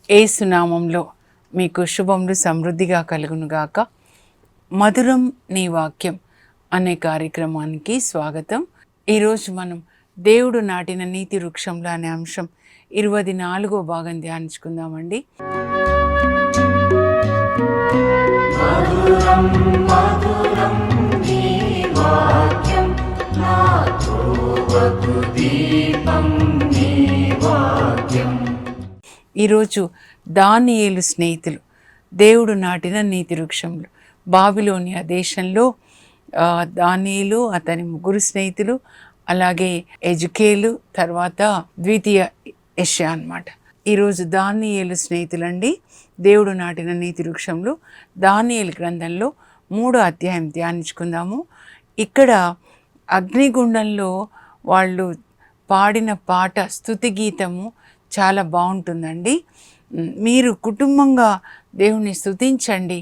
యేసు నామంలో మీకు శుభములు సమృద్ధిగా కలుగునుగాక. మధురం నీ వాక్యం అనే కార్యక్రమానికి స్వాగతం. ఈరోజు మనం దేవుడు నాటిన నీతి వృక్షంలో అనే అంశం 24వ భాగం ధ్యానించుకుందామండి. మధురం మధురం నీ వాక్యం నా త్రోవకు దీపం నీ వాక్యం. ఈరోజు దానియేలు స్నేహితులు, దేవుడు నాటిన నీతి వృక్షములు. బాబిలోనియా దేశంలో దానియేలు, అతని ముగ్గురు స్నేహితులు, అలాగే ఎజుకేలు, తర్వాత ద్వితీయ యెషయా అన్నమాట. ఈరోజు దానియేలు స్నేహితులండి, దేవుడు నాటిన నీతి వృక్షములు. దానియేలు గ్రంథంలో 3వ అధ్యాయం ధ్యానించుకుందాము. ఇక్కడ అగ్నిగుండంలో వాళ్ళు పాడిన పాట, స్తుతి గీతము చాలా బాగుంటుందండి. మీరు కుటుంబంగా దేవుణ్ణి స్తుతించండి.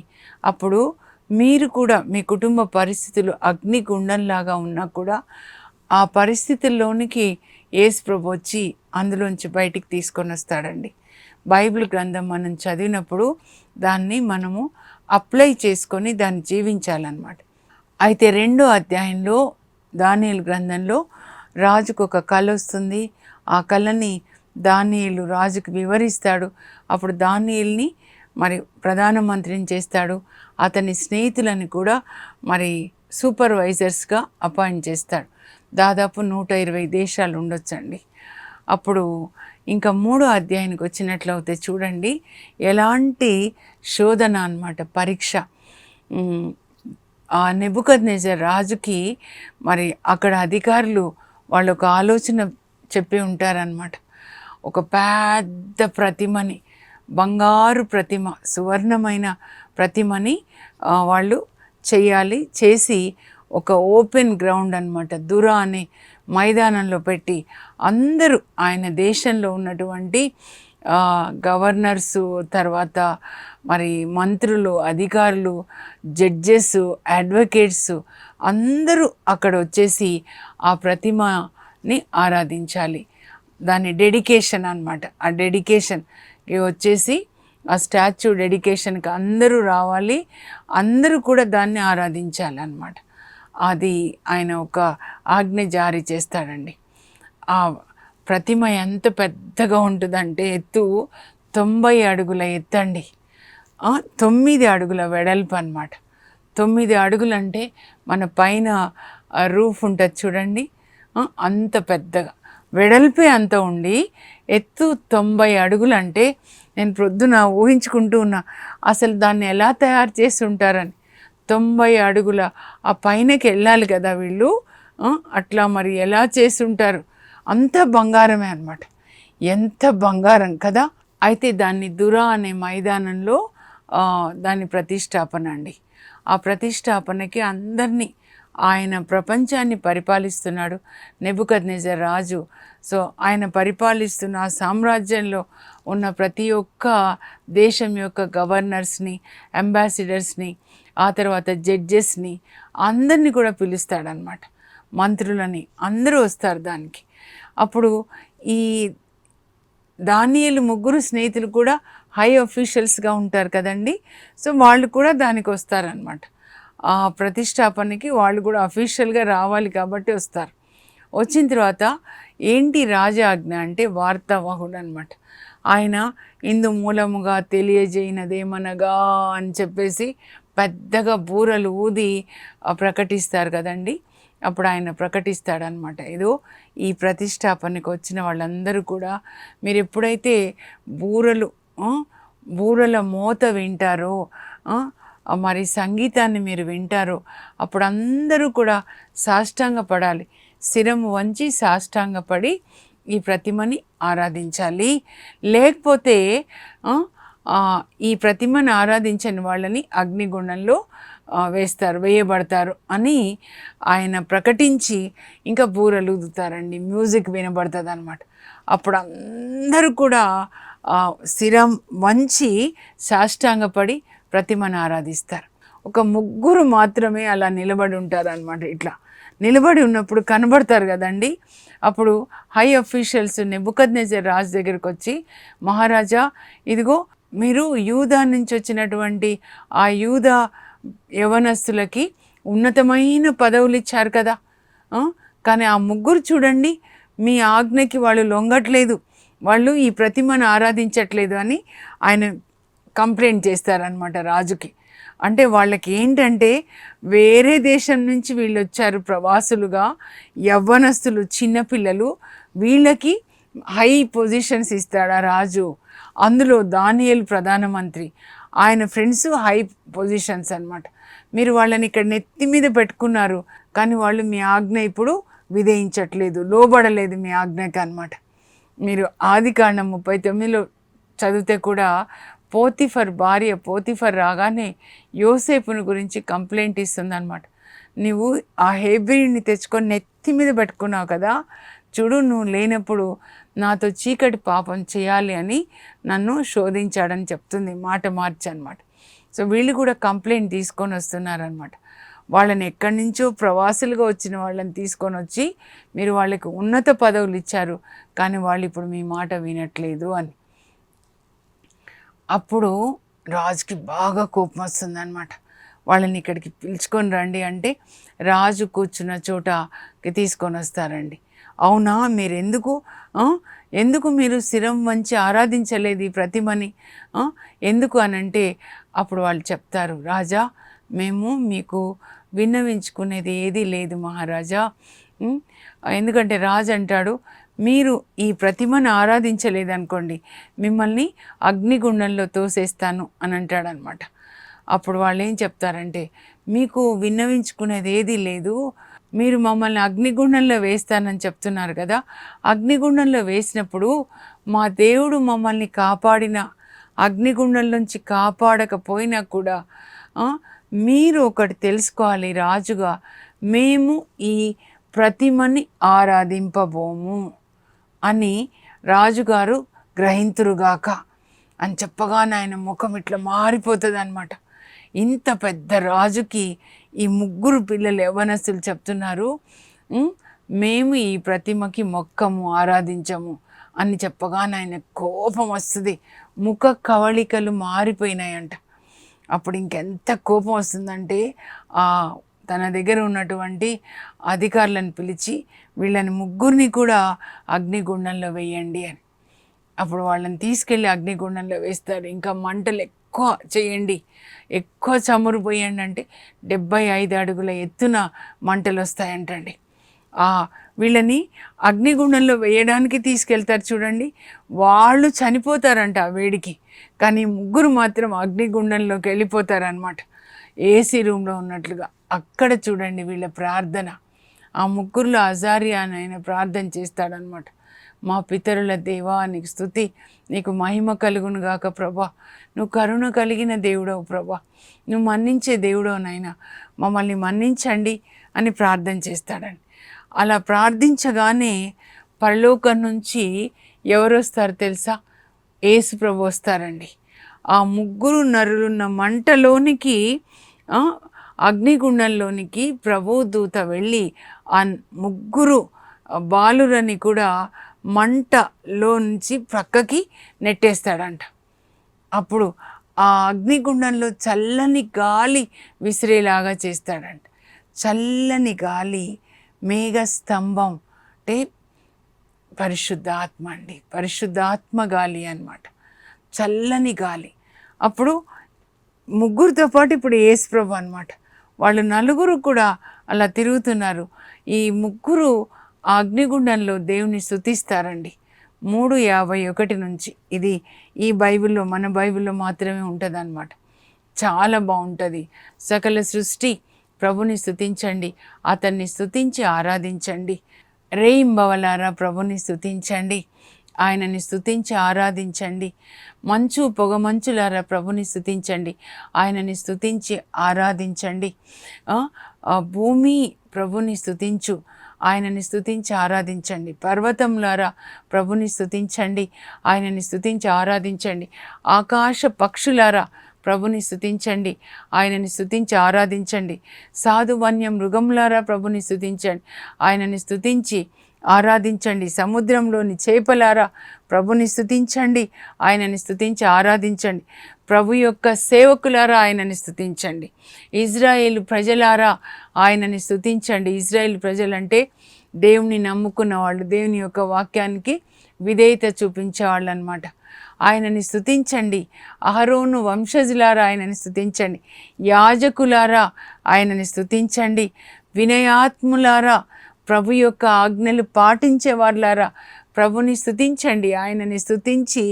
అప్పుడు మీరు కూడా మీ కుటుంబ పరిస్థితులు అగ్నిగుండంలాగా ఉన్నా కూడా ఆ పరిస్థితుల్లోనికి యేసు ప్రభు వచ్చి అందులోంచి బయటికి తీసుకొని వస్తాడండి. బైబిల్ గ్రంథం మనం చదివినప్పుడు దాన్ని మనము అప్లై చేసుకొని దాన్ని జీవించాలన్నమాట. అయితే 2వ అధ్యాయంలో దానియేలు గ్రంథంలో రాజుకు ఒక కల వస్తుంది. ఆ కళని దానియేలు రాజుకు వివరిస్తాడు. అప్పుడు దానియేలుని మరి ప్రధానమంత్రిని చేస్తాడు. అతని స్నేహితులని కూడా మరి సూపర్వైజర్స్గా అపాయింట్ చేస్తాడు. దాదాపు 120 దేశాలు ఉండొచ్చండి. అప్పుడు ఇంకా 3వ అధ్యాయానికి వచ్చినట్లయితే చూడండి, ఎలాంటి శోధన అన్నమాట, పరీక్ష. ఆ నెబుకద్నెజర్ రాజుకి మరి అక్కడ అధికారులు వాళ్ళు ఒక ఆలోచన చెప్పి ఉంటారనమాట. ఒక పెద్ద ప్రతిమని, బంగారు ప్రతిమ, సువర్ణమైన ప్రతిమని వాళ్ళు చేయాలి. చేసి ఒక ఓపెన్ గ్రౌండ్ అన్నమాట, దురా అనే మైదానంలో పెట్టి అందరూ ఆయన దేశంలో ఉన్నటువంటి గవర్నర్సు, తర్వాత మరి మంత్రులు, అధికారులు, జడ్జెస్, అడ్వకేట్స్ అందరూ అక్కడ వచ్చేసి ఆ ప్రతిమని ఆరాధించాలి. దాని డెడికేషన్ అన్నమాట. ఆ డెడికేషన్కి వచ్చేసి ఆ స్టాచ్యూ డెడికేషన్కి అందరూ రావాలి, అందరూ కూడా దాన్ని ఆరాధించాలన్నమాట. అది ఆయన ఒక ఆజ్ఞ జారీ చేస్తాడండి. ఆ ప్రతిమ ఎంత పెద్దగా ఉంటుందంటే ఎత్తు 90 అడుగుల ఎత్తండి, 9 అడుగుల వెడల్పు అన్నమాట. 9 అడుగులంటే మన పైన రూఫ్ ఉంటుంది చూడండి, అంత పెద్దగా, వెడల్పే అంత ఉండి ఎత్తు 90 అడుగులంటే నేను ప్రొద్దున ఊహించుకుంటూ ఉన్నా అసలు దాన్ని ఎలా తయారు చేసి ఉంటారని. 90 అడుగుల ఆ పైనకి వెళ్ళాలి కదా వీళ్ళు, అట్లా మరి ఎలా చేసి ఉంటారు. అంత బంగారమే అన్నమాట. ఎంత బంగారం కదా. అయితే దాన్ని దురా అనే మైదానంలో దాని ప్రతిష్టాపన అండి. ఆ ప్రతిష్టాపనకి అందరినీ, ఆయన ప్రపంచాన్ని పరిపాలిస్తున్నాడు నెబుకద్నెజర్ రాజు. సో ఆయన పరిపాలిస్తున్న ఆ సామ్రాజ్యంలో ఉన్న ప్రతి ఒక్క దేశం యొక్క గవర్నర్స్ని, అంబాసిడర్స్ని, ఆ తర్వాత జడ్జెస్ని అందరినీ కూడా పిలుస్తాడనమాట. మంత్రులని అందరూ వస్తారు దానికి. అప్పుడు ఈ దానియేలు ముగ్గురు స్నేహితులు కూడా హై అఫీషియల్స్గా ఉంటారు కదండి. సో వాళ్ళు కూడా దానికి వస్తారనమాట. ఆ ప్రతిష్టాపనకి వాళ్ళు కూడా అఫీషియల్గా రావాలి కాబట్టి వస్తారు. వచ్చిన తర్వాత ఏంటి రాజాజ్ఞ అంటే వార్తావాహుడు అనమాట. ఆయన ఇందు మూలముగా తెలియజేయనదేమనగా అని చెప్పేసి పెద్దగా బూరలు ఊది ప్రకటిస్తారు కదండి. అప్పుడు ఆయన ప్రకటిస్తాడనమాట. ఏదో ఈ ప్రతిష్టాపనకి వచ్చిన వాళ్ళందరూ కూడా మీరు ఎప్పుడైతే బూరల మోత వింటారో, మరి సంగీతాన్ని మీరు వింటారో, అప్పుడు అందరూ కూడా సాష్టాంగపడాలి. శిరము వంచి సాష్టాంగపడి ఈ ప్రతిమని ఆరాధించాలి. లేకపోతే ఈ ప్రతిమను ఆరాధించని వాళ్ళని అగ్నిగుండంలో వేయబడతారు అని ఆయన ప్రకటించి ఇంకా బూరలు ఊదుతారండి. మ్యూజిక్ వినబడుతుంది అనమాట. అప్పుడు అందరూ కూడా శిరం వంచి సాష్టాంగపడి ప్రతిమను ఆరాధిస్తారు. ఒక ముగ్గురు మాత్రమే అలా నిలబడి ఉంటారు అనమాట. ఇట్లా నిలబడి ఉన్నప్పుడు కనబడతారు కదండి. అప్పుడు హై అఫీషియల్స్ నెబుకద్నెజర్ రాజు దగ్గరికి వచ్చి, మహారాజా ఇదిగో మీరు యూదా నుంచి వచ్చినటువంటి ఆ యూదా యవనస్తులకి ఉన్నతమైన పదవులు ఇచ్చారు కదా, కానీ ఆ ముగ్గురు చూడండి మీ ఆజ్ఞకి వాళ్ళు లొంగట్లేదు, వాళ్ళు ఈ ప్రతిమను ఆరాధించట్లేదు అని ఆయన కంప్లైంట్ చేస్తారనమాట రాజుకి. అంటే వాళ్ళకి ఏంటంటే వేరే దేశం నుంచి వీళ్ళు వచ్చారు ప్రవాసులుగా, యవ్వనస్తులు, చిన్నపిల్లలు, వీళ్ళకి హై పొజిషన్స్ ఇస్తాడా రాజు. అందులో దానియేలు ప్రధానమంత్రి, ఆయన ఫ్రెండ్స్ హై పొజిషన్స్ అన్నమాట. మీరు వాళ్ళని ఇక్కడ నెత్తి మీద పెట్టుకున్నారు, కానీ వాళ్ళు మీ ఆజ్ఞ ఇప్పుడు విధేయించట్లేదు, లోబడలేదు మీ ఆజ్ఞకి అన్నమాట. మీరు ఆదికాండం 39లో చదివితే కూడా పోతిఫర్ భార్య పోతిఫర్ రాగానే యోసేపుని గురించి కంప్లైంట్ ఇస్తుందన్నమాట. నువ్వు ఆ హెబ్రీని తెచ్చుకొని నెత్తి మీద పెట్టుకున్నావు కదా, చూడు నువ్వు లేనప్పుడు నాతో చీకటి పాపం చేయాలి అని నన్ను శోధించాడని చెప్తుంది, మాట మార్చి అనమాట. సో వీళ్ళు కూడా కంప్లైంట్ తీసుకొని వస్తున్నారనమాట. వాళ్ళని ఎక్కడి నుంచో ప్రవాసులుగా వచ్చిన వాళ్ళని తీసుకొని వచ్చి మీరు వాళ్ళకి ఉన్నత పదవులు ఇచ్చారు, కానీ వాళ్ళు ఇప్పుడు మీ మాట వినట్లేదు అని. అప్పుడు రాజుకి బాగా కోపం వస్తుంది అనమాట. వాళ్ళని ఇక్కడికి పిలుచుకొని రండి అంటే రాజు కూర్చున్న చోటకి తీసుకొని వస్తారండి. అవునా, మీరు ఎందుకు మీరు శిరం వంచి ఆరాధించలేదు ఈ ప్రతిమని, ఎందుకు అనంటే అప్పుడు వాళ్ళు చెప్తారు, రాజా మేము మీకు విన్నవించుకునేది ఏదీ లేదు మహారాజా. ఎందుకంటే రాజు అంటాడు, మీరు ఈ ప్రతిమను ఆరాధించలేదనుకోండి మిమ్మల్ని అగ్నిగుండంలో తోసేస్తాను అని అంటాడనమాట. అప్పుడు వాళ్ళు ఏం చెప్తారంటే, మీకు విన్నవించుకునేది ఏదీ లేదు, మీరు మమ్మల్ని అగ్నిగుండంలో వేస్తానని చెప్తున్నారు కదా, అగ్నిగుండంలో వేసినప్పుడు మా దేవుడు మమ్మల్ని కాపాడిన అగ్నిగుండంలోంచి కాపాడకపోయినా కూడా మీరు ఒకటి తెలుసుకోవాలి రాజుగా, మేము ఈ ప్రతిమని ఆరాధింపబోము అని రాజుగారు గ్రహింతురుగాక అని చెప్పగానే ఆయన ముఖం ఇట్లా మారిపోతుంది అనమాట. ఇంత పెద్ద రాజుకి ఈ ముగ్గురు పిల్లలు యవ్వనస్తులు చెప్తున్నారు, మేము ఈ ప్రతిమకి మొక్కము ఆరాధించము అని చెప్పగానే ఆయన కోపం వస్తుంది, ముఖ కవళికలు మారిపోయినాయంట. అప్పుడు ఇంకెంత కోపం వస్తుందంటే తన దగ్గర ఉన్నటువంటి అధికారులను పిలిచి వీళ్ళని ముగ్గురిని కూడా అగ్నిగుండంలో వేయండి అని. అప్పుడు వాళ్ళని తీసుకెళ్ళి అగ్నిగుండంలో వేస్తారు. ఇంకా మంటలు ఎక్కువ చేయండి, ఎక్కువ చమురు పోయండి అంటే 75 అడుగుల ఎత్తున మంటలు వస్తాయంటండి. వీళ్ళని అగ్నిగుండంలో వేయడానికి తీసుకెళ్తారు చూడండి, వాళ్ళు చనిపోతారంట ఆ వేడికి, కానీ ముగ్గురు మాత్రం అగ్నిగుండంలోకి వెళ్ళిపోతారనమాట, ఏసీ రూమ్లో ఉన్నట్లుగా. అక్కడ చూడండి వీళ్ళ ప్రార్థన. ఆ ముగ్గురులో అజారియా అని ఆయన ప్రార్థన చేస్తాడనమాట. మా పితరుల దేవా నీకు స్తుతి, నీకు మహిమ కలుగును గాక ప్రభా, నువ్వు కరుణ కలిగిన దేవుడవు ప్రభా, నువ్వు మన్నించే దేవుడవు నాయనా, మమ్మల్ని మన్నించండి అని ప్రార్థన చేస్తాడండి. అలా ప్రార్థించగానే పరలోకం నుంచి ఎవరు వస్తారు తెలుసా? యేసు ప్రభు వస్తారండి. ఆ ముగ్గురు నరులున్న మంటలోనికి, అగ్నిగుండంలోనికి ప్రభు దూత వెళ్ళి ఆ ముగ్గురు బాలురని కూడా మంటలో నుంచి ప్రక్కకి నెట్టేస్తాడంట. అప్పుడు ఆ అగ్నిగుండంలో చల్లని గాలి విసిరేలాగా చేస్తాడంట. చల్లని గాలి, మేఘస్తంభం అంటే పరిశుద్ధాత్మ అండి, పరిశుద్ధాత్మ గాలి అన్నమాట, చల్లని గాలి. అప్పుడు ముగ్గురితో పాటు ఇప్పుడు యేసుప్రభు అన్నమాట, వాళ్ళు నలుగురు కూడా అలా తిరుగుతున్నారు. ఈ ముగ్గురు ఆ అగ్నిగుండంలో దేవుని స్తుతిస్తారండి. 3:51 నుంచి. ఇది ఈ బైబిల్లో, మన బైబిల్లో మాత్రమే ఉంటుంది అన్నమాట. చాలా బాగుంటుంది. సకల సృష్టి ప్రభుని స్తుతించండి, అతన్ని స్తుతించి ఆరాధించండి. రేయింబవలారా ప్రభుని స్తుతించండి, ఆయనని స్తుతించి ఆరాధించండి. మంచు పొగమంచులారా ప్రభుని స్తుతించండి, ఆయనని స్తుతించి ఆరాధించండి. భూమి ప్రభుని స్తుతించు, ఆయనని స్తుతించి ఆరాధించండి. పర్వతంలారా ప్రభుని స్తుతించండి, ఆయనని స్తుతించి ఆరాధించండి. ఆకాశ పక్షులారా ప్రభుని స్తుతించండి, ఆయనని స్తుతించి ఆరాధించండి. సాధు వన్య మృగములారా ప్రభుని స్తుతించండి, ఆయనని స్తుతించి ఆరాధించండి. సముద్రంలోని చేపలారా ప్రభుని స్తుతించండి, ఆయనని స్తుతించి ఆరాధించండి. ప్రభు యొక్క సేవకులారా ఆయనని స్తుతించండి. ఇజ్రాయేలు ప్రజలారా ఆయనని స్తుతించండి. ఇజ్రాయేల్ ప్రజలంటే దేవుని నమ్ముకున్న వాళ్ళు, దేవుని యొక్క వాక్యానికి విధేయత చూపించేవాళ్ళు అనమాట. ఆయనని స్తుతించండి. అహరోను వంశజులారా ఆయనని స్తుతించండి. యాజకులారా ఆయనని స్తుతించండి. వినయాత్ములారా, ప్రభు యొక్క ఆజ్ఞలు పాటించే వాళ్ళారా ప్రభుని స్తుతించండి, ఆయనని స్తుతించి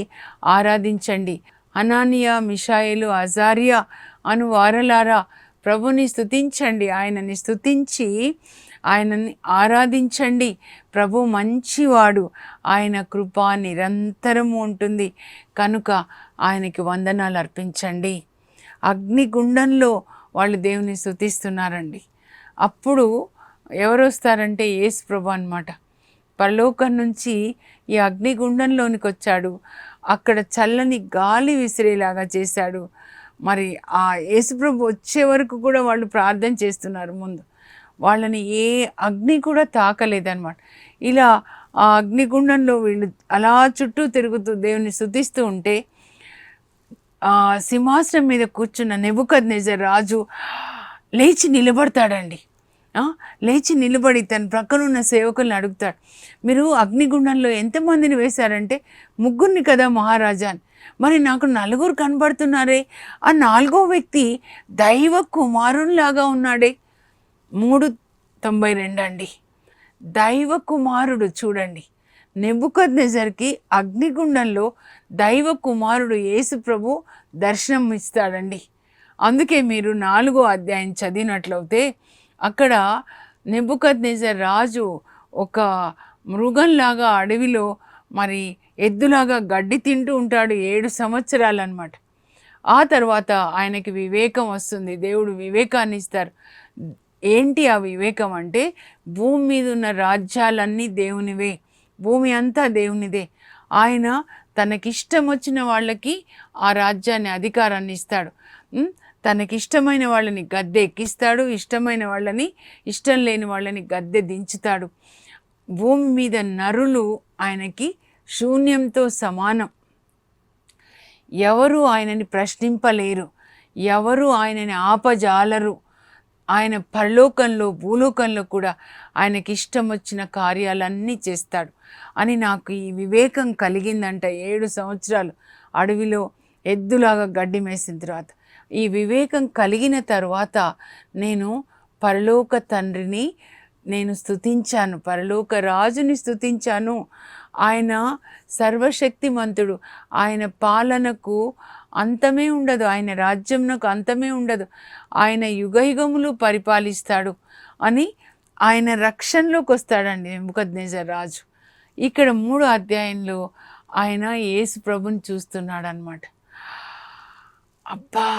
ఆరాధించండి. అనానియా, మిషాయేలు, అజారియా అను వారలారా ప్రభుని స్తుతించండి, ఆయనని స్తుతించి ఆయనని ఆరాధించండి. ప్రభు మంచివాడు, ఆయన కృప నిరంతరము ఉంటుంది కనుక ఆయనకి వందనాలు అర్పించండి. అగ్నిగుండంలో వాళ్ళు దేవుని స్తుతిస్తున్నారండి. అప్పుడు ఎవరు వస్తారంటే యేసు ప్రభు అన్నమాట. పరలోకం నుంచి ఈ అగ్నిగుండంలోనికి వచ్చాడు, అక్కడ చల్లని గాలి విసిరేలాగా చేశాడు. మరి ఆ యేసుప్రభు వచ్చే వరకు కూడా వాళ్ళు ప్రార్థన చేస్తున్నారు. ముందు వాళ్ళని ఏ అగ్ని కూడా తాకలేదన్నమాట. ఇలా ఆ అగ్నిగుండంలో వీళ్ళు అలా చుట్టూ తిరుగుతూ దేవుని స్తుతిస్తూ ఉంటే సింహాసనం మీద కూర్చున్న నెబుకద్నెజర్ రాజు లేచి నిలబడతాడండి. లేచి నిలబడి తన ప్రక్కనున్న సేవకులను అడుగుతాడు, మీరు అగ్నిగుండంలో ఎంతమందిని వేశారంటే 3 కదా మహారాజా అని. మరి నాకు 4 కనబడుతున్నారే, ఆ 4వ వ్యక్తి దైవ కుమారునిలాగా ఉన్నాడే. 3:92 అండి. దైవ కుమారుడు చూడండి, నెబుకద్నెజర్కి అగ్నిగుండంలో దైవ కుమారుడు యేసు ప్రభు దర్శనం ఇస్తాడండి. అందుకే మీరు 4వ అధ్యాయం చదివినట్లయితే అక్కడ నెబుకద్నెజర్ రాజు ఒక మృగంలాగా అడవిలో మరి ఎద్దులాగా గడ్డి తింటూ ఉంటాడు 7 సంవత్సరాలు అన్నమాట. ఆ తర్వాత ఆయనకి వివేకం వస్తుంది, దేవుడు వివేకాన్ని ఇస్తారు. ఏంటి ఆ వివేకం అంటే, భూమి మీద ఉన్న రాజ్యాలన్నీ దేవునివే, భూమి అంతా దేవునిదే. ఆయన తనకిష్టం వచ్చిన వాళ్ళకి ఆ రాజ్యాన్ని, అధికారాన్ని ఇస్తాడు. తనకిష్టమైన వాళ్ళని గద్దె ఎక్కిస్తాడు, ఇష్టమైన వాళ్ళని, ఇష్టం లేని వాళ్ళని గద్దె దించుతాడు. భూమి మీద నరులు ఆయనకి శూన్యంతో సమానం. ఎవరు ఆయనని ప్రశ్నింపలేరు, ఎవరు ఆయనని ఆపజాలరు. ఆయన పరలోకంలో భూలోకంలో కూడా ఆయనకి ఇష్టం వచ్చిన కార్యాలన్నీ చేస్తాడు అని నాకు ఈ వివేకం కలిగిందంట. 7 సంవత్సరాలు అడవిలో ఎద్దులాగా గడ్డి మేసిన తర్వాత ఈ వివేకం కలిగిన తర్వాత నేను పరలోక తండ్రిని నేను స్తుతించాను, పరలోక రాజుని స్తుతించాను. ఆయన సర్వశక్తిమంతుడు, ఆయన పాలనకు అంతమే ఉండదు, ఆయన రాజ్యంకు అంతమే ఉండదు, ఆయన యుగయుగములు పరిపాలిస్తాడు అని ఆయన రక్షణలోకి వస్తాడండి నెబుకద్నెజర్ రాజు. ఇక్కడ 3వ అధ్యాయంలో ఆయన యేసు ప్రభుని చూస్తున్నాడు అన్నమాట. అబ్బా,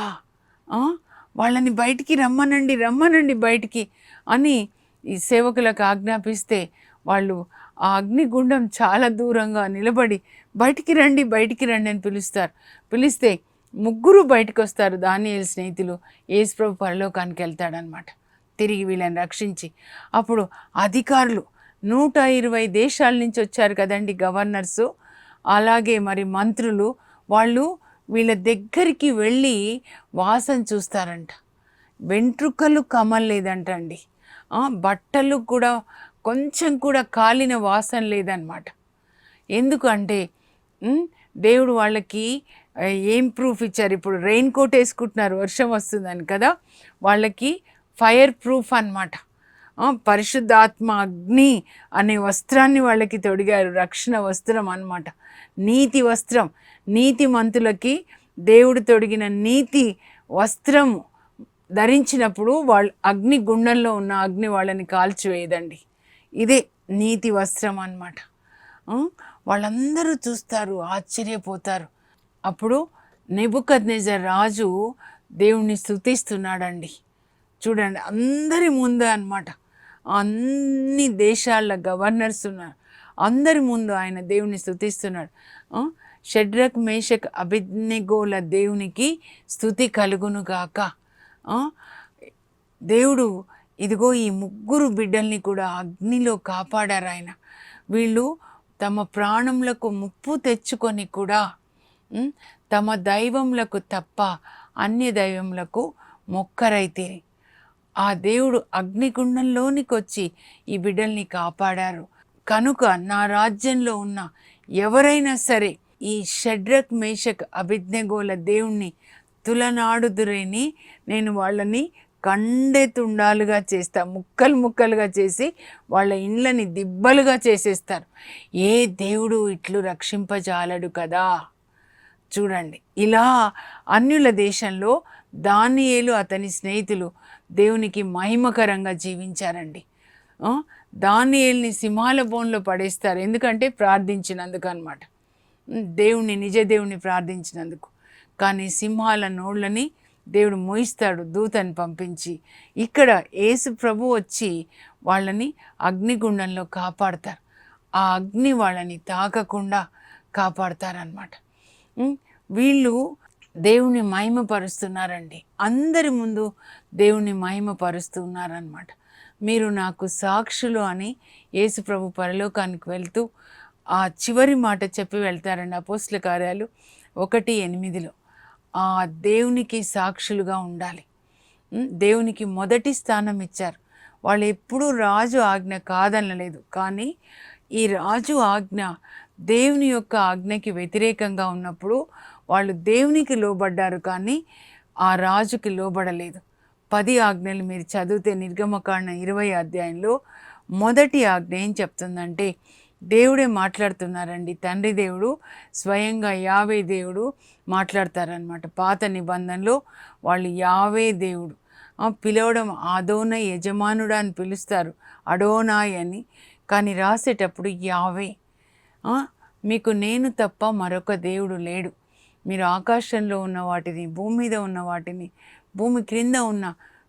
వాళ్ళని బయటికి రమ్మనండి బయటికి అని ఈ సేవకులకు ఆజ్ఞాపిస్తే వాళ్ళు ఆ అగ్నిగుండం చాలా దూరంగా నిలబడి బయటికి రండి అని పిలుస్తారు. పిలిస్తే 3 బయటకు వస్తారు, దానియేలు స్నేహితులు. యేసు ప్రభు పరలోకానికి వెళ్తాడనమాట తిరిగి వీళ్ళని రక్షించి. అప్పుడు అధికారులు 120 దేశాల నుంచి వచ్చారు కదండి, గవర్నర్సు, అలాగే మరి మంత్రులు, వాళ్ళు వీళ్ళ దగ్గరికి వెళ్ళి వాసన చూస్తారంట. వెంట్రుకలు కమల్లేదంట అండి, బట్టలు కూడా కొంచెం కూడా కాలిన వాసన లేదనమాట. ఎందుకంటే దేవుడు వాళ్ళకి ఏం ప్రూఫ్ ఇచ్చారు, ఇప్పుడు రెయిన్ కోట్ వేసుకుంటున్నారు వర్షం వస్తుందని కదా, వాళ్ళకి ఫైర్ ప్రూఫ్ అన్నమాట. పరిశుద్ధాత్మ అగ్ని అనే వస్త్రాన్ని వాళ్ళకి తొడిగారు, రక్షణ వస్త్రం అన్నమాట, నీతి వస్త్రం. నీతిమంతులకి దేవుడు తొడిగిన నీతి వస్త్రం ధరించినప్పుడు వాళ్ళు అగ్ని గుండంలో ఉన్న అగ్ని వాళ్ళని కాల్చివేయదండి. ఇదే నీతి వస్త్రం అన్నమాట. వాళ్ళందరూ చూస్తారు, ఆశ్చర్యపోతారు. అప్పుడు నెబుకద్నెజర్ రాజు దేవుణ్ణి స్తుతిస్తున్నాడండి. చూడండి, అందరి ముందు అన్నమాట, అన్ని దేశాల గవర్నర్స్ ఉన్నారు, అందరి ముందు ఆయన దేవుణ్ణి స్తుతిస్తున్నాడు. షడ్రక్ మేషక్ అబేద్నెగోల దేవునికి స్తుతి కలుగునుగాక. దేవుడు ఇదిగో ఈ ముగ్గురు బిడ్డల్ని కూడా అగ్నిలో కాపాడారు ఆయన. వీళ్ళు తమ ప్రాణములకు ముప్పు తెచ్చుకొని కూడా తమ దైవములకు తప్ప అన్య దైవములకు మొక్కరైతేరి ఆ దేవుడు అగ్నిగుండంలోనికి వచ్చి ఈ బిడ్డల్ని కాపాడారు. కనుక నా రాజ్యంలో ఉన్న ఎవరైనా సరే ఈ షడ్రక్ మేషక్ అబేద్నెగోల దేవుణ్ణి తులనాడుదురేని నేను వాళ్ళని కండెతుండాలుగా చేస్తా, ముక్కలు ముక్కలుగా చేసి వాళ్ళ ఇండ్లని దిబ్బలుగా చేసేస్తారు. ఏ దేవుడు ఇట్లు రక్షింపజాలడు కదా. చూడండి, ఇలా అన్యుల దేశంలో దానియేలు అతని స్నేహితులు దేవునికి మహిమకరంగా జీవించారండి. దానియేలుని సింహాల బోన్లో పడేస్తారు, ఎందుకంటే ప్రార్థించినందుకు అన్నమాట. దేవుణ్ణి, నిజ దేవుణ్ణి ప్రార్థించినందుకు. కానీ సింహాల నోళ్ళని దేవుడు మోయిస్తాడు దూతని పంపించి. ఇక్కడ యేసు ప్రభు వచ్చి వాళ్ళని అగ్నిగుండంలో కాపాడతారు. ఆ అగ్ని వాళ్ళని తాకకుండా కాపాడతారనమాట. వీళ్ళు దేవుని మహిమపరుస్తున్నారండి. అందరి ముందు దేవుని మహిమపరుస్తున్నారనమాట. మీరు నాకు సాక్షులు అని యేసు ప్రభు పరలోకానికి వెళ్తూ ఆ చివరి మాట చెప్పి వెళ్తారండి. అపోస్తల కార్యాలు 1:8. ఆ దేవునికి సాక్షులుగా ఉండాలి. దేవునికి మొదటి స్థానం ఇచ్చారు. వాళ్ళు ఎప్పుడూ రాజు ఆజ్ఞ కాదనలేదు, కానీ ఈ రాజు ఆజ్ఞ దేవుని యొక్క ఆజ్ఞకి వ్యతిరేకంగా ఉన్నప్పుడు వాళ్ళు దేవునికి లోబడ్డారు, కానీ ఆ రాజుకి లోబడలేదు. 10 ఆజ్ఞలు మీరు చదివితే నిర్గమకాండ 20 అధ్యాయంలో మొదటి ఆజ్ఞ ఏం చెప్తుందంటే, దేవుడే మాట్లాడుతున్నారండి. తండ్రి దేవుడు స్వయంగా యావే దేవుడు మాట్లాడతారనమాట. పాత నిబంధనలో వాళ్ళు యావే దేవుడు పిలవడం అదోనై, యజమానుడా అని పిలుస్తారు, అడోనాయ్ అని. కానీ రాసేటప్పుడు యావే, మీకు నేను తప్ప మరొక దేవుడు లేడు. మీరు ఆకాశంలో ఉన్న వాటిని, భూమి మీద ఉన్న వాటిని, భూమి క్రింద ఉన్న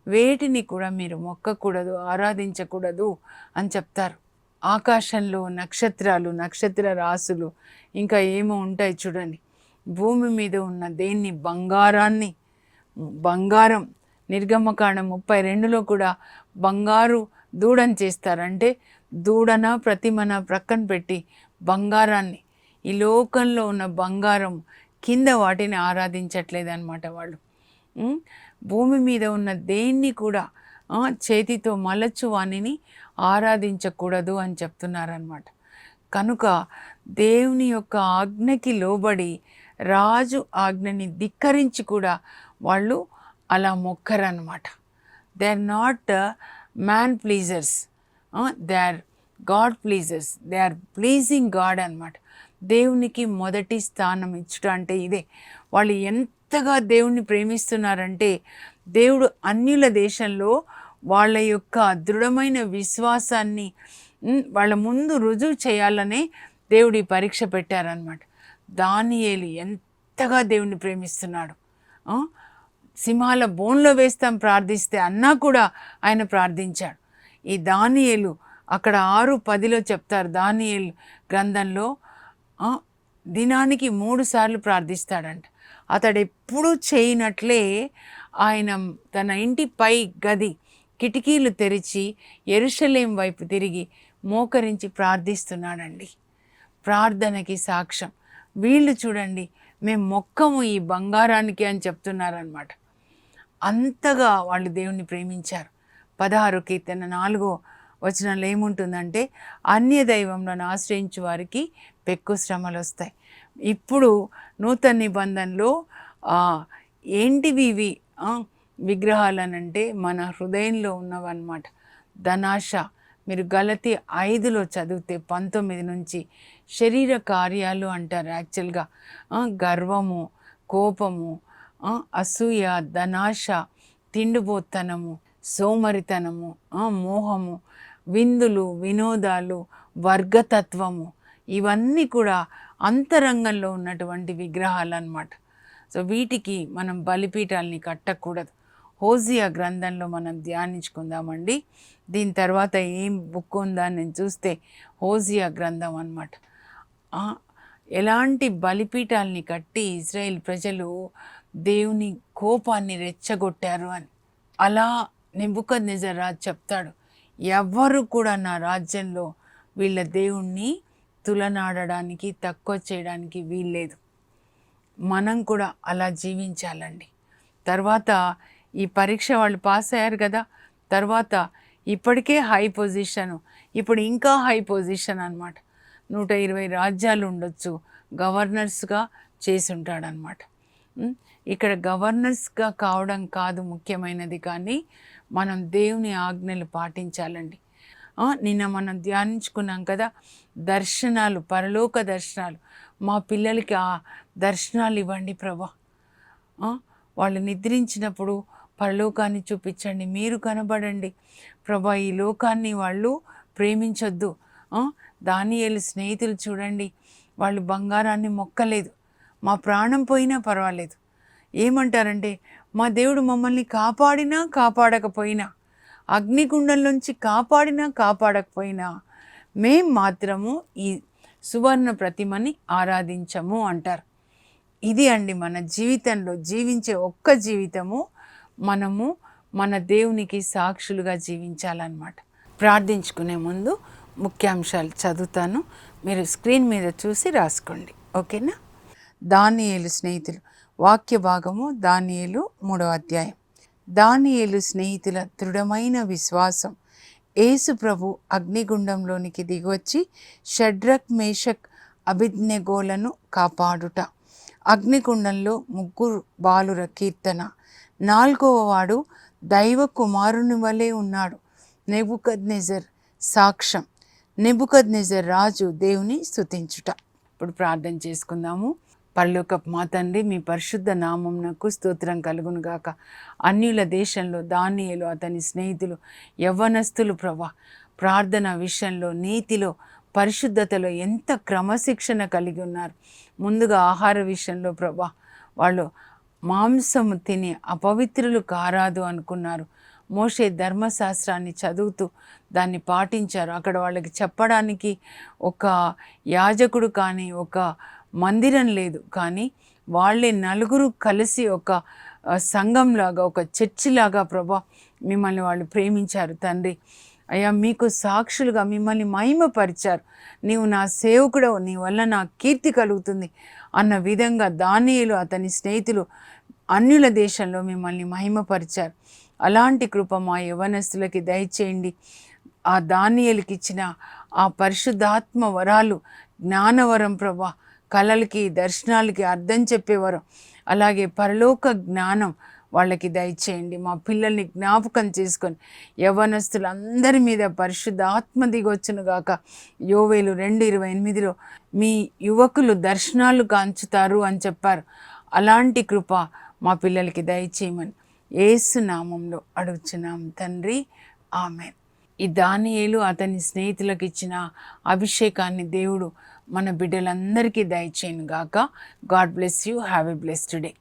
వేటిని కూడా మీరు మొక్కకూడదు, ఆరాధించకూడదు అని చెప్తారు. ఆకాశంలో నక్షత్రాలు, నక్షత్ర రాసులు, ఇంకా ఏమో ఉంటాయి చూడండి. భూమి మీద ఉన్న దేన్ని, బంగారం నిర్గమకాండం 32లో కూడా బంగారు దూడని చేస్తారంటే దూడన ప్రతిమన ప్రక్కన పెట్టి బంగారాన్ని, ఈ లోకంలో ఉన్న బంగారం కింద వాటిని ఆరాధించట్లేదు అనమాట వాళ్ళు. భూమి మీద ఉన్న దేన్ని కూడా చేతితో మలచు వాణిని ఆరాధించకూడదు అని చెప్తున్నారనమాట. కనుక దేవుని యొక్క ఆజ్ఞకి లోబడి రాజు ఆజ్ఞని ధిక్కరించి కూడా వాళ్ళు అలా మొక్కరనమాట. They are not man pleasers, they are God pleasers. They are pleasing God అనమాట. దేవునికి మొదటి స్థానం ఇచ్చడం అంటే ఇదే. వాళ్ళు ఎంతగా దేవుణ్ణి ప్రేమిస్తున్నారంటే దేవుడు అన్యుల దేశంలో వాళ్ళ యొక్క దృఢమైన విశ్వాసాన్ని వాళ్ళ ముందు రుజువు చేయాలనే దేవుడి పరీక్ష పెట్టారనమాట. దానియేలు ఎంతగా దేవుణ్ణి ప్రేమిస్తున్నాడు. సింహాల బోన్లో వేస్తాం ప్రార్థిస్తే అన్నా కూడా ఆయన ప్రార్థించాడు. ఈ దానియేలు అక్కడ 6:10లో చెప్తారు, దానియేలు గ్రంథంలో దినానికి 3 సార్లు ప్రార్థిస్తాడంట. అతడు ఎప్పుడూ చేయనట్లే ఆయన తన ఇంటి పై గది కిటికీలు తెరిచి యెరూషలేం వైపు తిరిగి మోకరించి ప్రార్థిస్తున్నాడండి. ప్రార్థనకి సాక్ష్యం. వీళ్ళు చూడండి, మేము మొక్కము ఈ బంగారానికి అని చెప్తున్నారనమాట. అంతగా వాళ్ళు దేవుణ్ణి ప్రేమించారు. 16 కీర్తన 4వ వచనంలో ఏముంటుందంటే, అన్య దైవంలను ఆశ్రయించు వారికి పెక్కు శ్రమలు వస్తాయి. ఇప్పుడు నూతన నిబంధనలో ఏంటివి ఇవి విగ్రహాలనంటే మన హృదయంలో ఉన్నవన్నమాట. ధనాశ. మీరు గలతీ 5లో చదివితే 19 నుంచి శరీర కార్యాలు అంటారు. యాక్చువల్గా గర్వము, కోపము, అసూయ, ధనాశ, తిండిపోతనము, సోమరితనము, మోహము, విందులు, వినోదాలు, వర్గతత్వము, ఇవన్నీ కూడా అంతరంగంలో ఉన్నటువంటి విగ్రహాలు అన్నమాట. సో వీటికి మనం బలిపీఠాలని కట్టకూడదు. హోసియా గ్రంథంలో మనం ధ్యానించుకుందామండి. దీని తర్వాత ఏం బుక్ ఉందా నేను చూస్తే హోసియా గ్రంథం అన్నమాట. ఎలాంటి బలిపీఠాలని కట్టి ఇజ్రాయేల్ ప్రజలు దేవుని కోపాన్ని రెచ్చగొట్టారు అని. అలా నెబుకద్నెజర్ రాజు చెప్తాడు, ఎవ్వరు కూడా నా రాజ్యంలో వీళ్ళ దేవుణ్ణి తులనాడడానికి, తక్కువ చేయడానికి వీల్లేదు. మనం కూడా అలా జీవించాలండి. తర్వాత ఈ పరీక్ష వాళ్ళు పాస్ అయ్యారు కదా, తర్వాత ఇప్పటికే హై పొజిషను, ఇప్పుడు ఇంకా హై పొజిషన్ అనమాట. 120 రాజ్యాలు ఉండొచ్చు, గవర్నర్స్గా చేసి ఉంటాడనమాట. ఇక్కడ గవర్నర్స్గా కావడం కాదు ముఖ్యమైనది, కానీ మనం దేవుని ఆజ్ఞలు పాటించాలండి. నిన్న మనం ధ్యానించుకున్నాం కదా, దర్శనాలు, పరలోక దర్శనాలు. మా పిల్లలకి ఆ దర్శనాలు ఇవ్వండి ప్రభా. వాళ్ళు నిద్రించినప్పుడు పరలోకాన్ని చూపించండి, మీరు కనబడండి ప్రభా. ఈ లోకాన్ని వాళ్ళు ప్రేమించొద్దు. దానియేలు స్నేహితులు చూడండి, వాళ్ళు బంగారాన్ని మొక్కలేదు, మా ప్రాణం పోయినా పర్వాలేదు. ఏమంటారంటే, మా దేవుడు మమ్మల్ని కాపాడినా కాపాడకపోయినా, అగ్నిగుండంలోంచి కాపాడినా కాపాడకపోయినా, మేం మాత్రము ఈ సువర్ణ ప్రతిమని ఆరాధించము అంటారు. ఇది అండి మన జీవితంలో జీవించే ఒక్క జీవితము మనము మన దేవునికి సాక్షులుగా జీవించాలన్నమాట. ప్రార్థించుకునే ముందు ముఖ్యాంశాలు చదువుతాను, మీరు స్క్రీన్ మీద చూసి రాసుకోండి, ఓకేనా? దానియేలు స్నేహితులు వాక్య భాగము దానియేలు 3వ అధ్యాయం. దానియేలు స్నేహితుల దృఢమైన విశ్వాసం. యేసు ప్రభు అగ్నిగుండంలోనికి దిగివచ్చి షడ్రక్, మేషక్, అబేద్నెగోలను కాపాడుట. అగ్నిగుండంలో 3 బాలుర కీర్తన. 4వ వాడు దైవ కుమారుని వలె ఉన్నాడు. నెబుకద్నెజర్ సాక్ష్యం. నెబుకద్నెజర్ రాజు దేవుని స్తుతించుట. ఇప్పుడు ప్రార్థన చేసుకుందాము. పరలోకపు మా తండ్రి, మీ పరిశుద్ధ నామమునకు స్తోత్రం కలుగును గాక. అన్యుల దేశంలో దానియేలు, అతని స్నేహితులు, యవ్వనస్తులు ప్రభా, ప్రార్థన విషయంలో, నీతిలో, పరిశుద్ధతలో ఎంత క్రమశిక్షణ కలిగి ఉన్నారు. ముందుగా ఆహార విషయంలో ప్రభా, వాళ్ళు మాంసము తిని అపవిత్రులు కారాదు అనుకున్నారు. మోషే ధర్మశాస్త్రాన్ని చదువుతూ దాన్ని పాటించారు. అక్కడ వాళ్ళకి చెప్పడానికి ఒక యాజకుడు కానీ ఒక మందిరం లేదు, కానీ వాళ్ళే 4 కలిసి ఒక సంఘంలాగా, ఒక చర్చిలాగా ప్రభా మిమ్మల్ని వాళ్ళు ప్రేమించారు తండ్రి. అయ్యా, మీకు సాక్షులుగా మిమ్మల్ని మహిమపరిచారు. నీవు నా సేవకుడవు, నీ వల్ల నా కీర్తి కలుగుతుంది అన్న విధంగా దానియేలు, అతని స్నేహితులు అన్యుల దేశంలో మిమ్మల్ని మహిమపరిచారు. అలాంటి కృప మా యవ్వనస్తులకి దయచేయండి. ఆ దానియేలుకి ఇచ్చిన ఆ పరిశుద్ధాత్మ వరాలు, జ్ఞానవరం ప్రభా, కళలకి, దర్శనాలకి అర్థం చెప్పేవారు, అలాగే పరలోక జ్ఞానం వాళ్ళకి దయచేయండి. మా పిల్లల్ని జ్ఞాపకం చేసుకొని యవ్వనస్తులందరి మీద పరిశుద్ధ ఆత్మ దిగొచ్చును గాక. యోవేలు 2:28లో మీ యువకులు దర్శనాలు కాంచుతారు అని చెప్పారు. అలాంటి కృప మా పిల్లలకి దయచేయమని యేసు నామంలో అడుగుచున్నాం తండ్రి, ఆమెన్. ఈ దానియేలు అతని స్నేహితులకు ఇచ్చిన అభిషేకాన్ని దేవుడు మన బిడ్డలందరికీ దయచేయను గాక. God bless you. Have a blessed day.